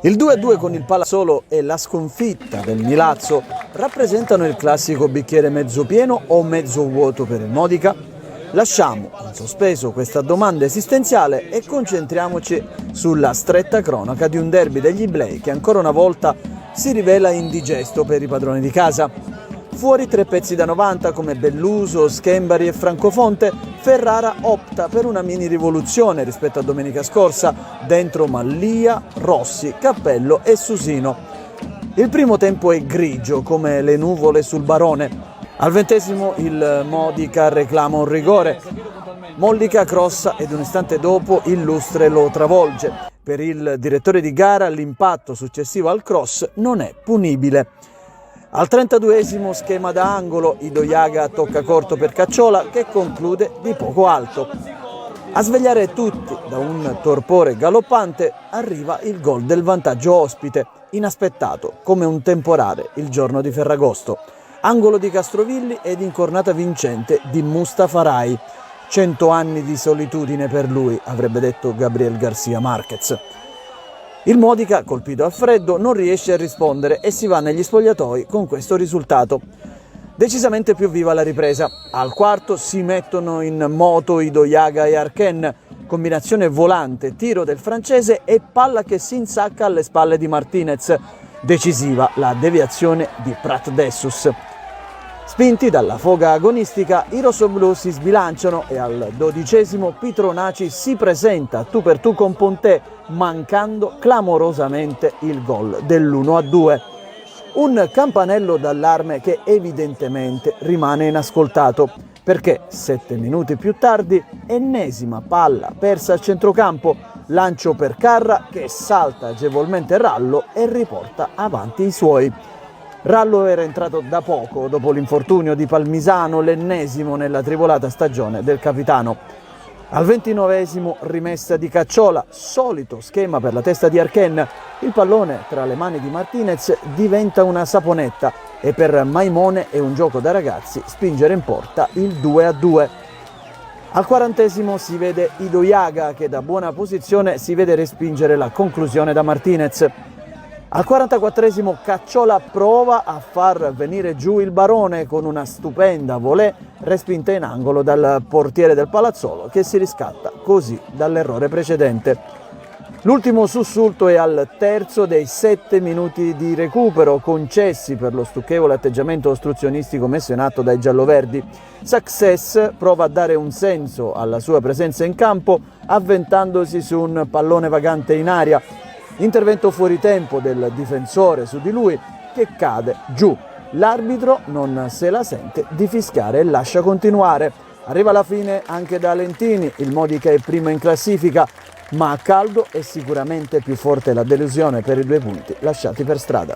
Il 2-2 con il Palazzolo e la sconfitta del Milazzo rappresentano il classico bicchiere mezzo pieno o mezzo vuoto per il Modica? Lasciamo in sospeso questa domanda esistenziale e concentriamoci sulla stretta cronaca di un derby degli Iblei che ancora una volta si rivela indigesto per i padroni di casa. Fuori 3 pezzi da 90 come Belluso, Schembari e Francofonte, Ferrara opta per una mini rivoluzione rispetto a domenica scorsa, dentro Mallia, Rossi, Cappello e Susino. Il primo tempo è grigio come le nuvole sul Barone. Al 20° il Modica reclama un rigore. Mollica crossa ed un istante dopo il lustre lo travolge. Per il direttore di gara l'impatto successivo al cross non è punibile. Al 32° schema da angolo, Idoiaga tocca corto per Cacciola che conclude di poco alto. A svegliare tutti da un torpore galoppante arriva il gol del vantaggio ospite, inaspettato come un temporale il giorno di Ferragosto. Angolo di Castrovilli ed incornata vincente di Mustafa Rai. 100 anni di solitudine per lui, avrebbe detto Gabriel García Márquez. Il Modica, colpito a freddo, non riesce a rispondere e si va negli spogliatoi con questo risultato. Decisamente più viva la ripresa. Al quarto si mettono in moto Idoiaga e Arken, combinazione volante, tiro del francese e palla che si insacca alle spalle di Martinez. Decisiva la deviazione di Prat Dessus. Spinti dalla foga agonistica, i rossoblù si sbilanciano e al 12° Pitronaci si presenta tu per tu con Ponté, mancando clamorosamente il gol dell'1-2. Un campanello d'allarme che evidentemente rimane inascoltato, perché 7 minuti più tardi, ennesima palla persa al centrocampo, lancio per Carra che salta agevolmente Rallo e riporta avanti i suoi. Rallo era entrato da poco dopo l'infortunio di Palmisano, l'ennesimo nella tribolata stagione del capitano. Al 29° rimessa di Cacciola, solito schema per la testa di Arken. Il pallone tra le mani di Martinez diventa una saponetta e per Maimone è un gioco da ragazzi spingere in porta il 2-2. Al 40° si vede Idoiaga che da buona posizione si vede respingere la conclusione da Martinez. Al 44° Cacciola prova a far venire giù il Barone con una stupenda volée respinta in angolo dal portiere del Palazzolo che si riscatta così dall'errore precedente. L'ultimo sussulto è al 3° dei 7 minuti di recupero concessi per lo stucchevole atteggiamento ostruzionistico messo in atto dai gialloverdi. Success prova a dare un senso alla sua presenza in campo avventandosi su un pallone vagante in aria. Intervento fuori tempo del difensore su di lui che cade giù. L'arbitro non se la sente di fischiare e lascia continuare. Arriva la fine anche da Lentini, il Modica è primo in classifica, ma a caldo è sicuramente più forte la delusione per i 2 punti lasciati per strada.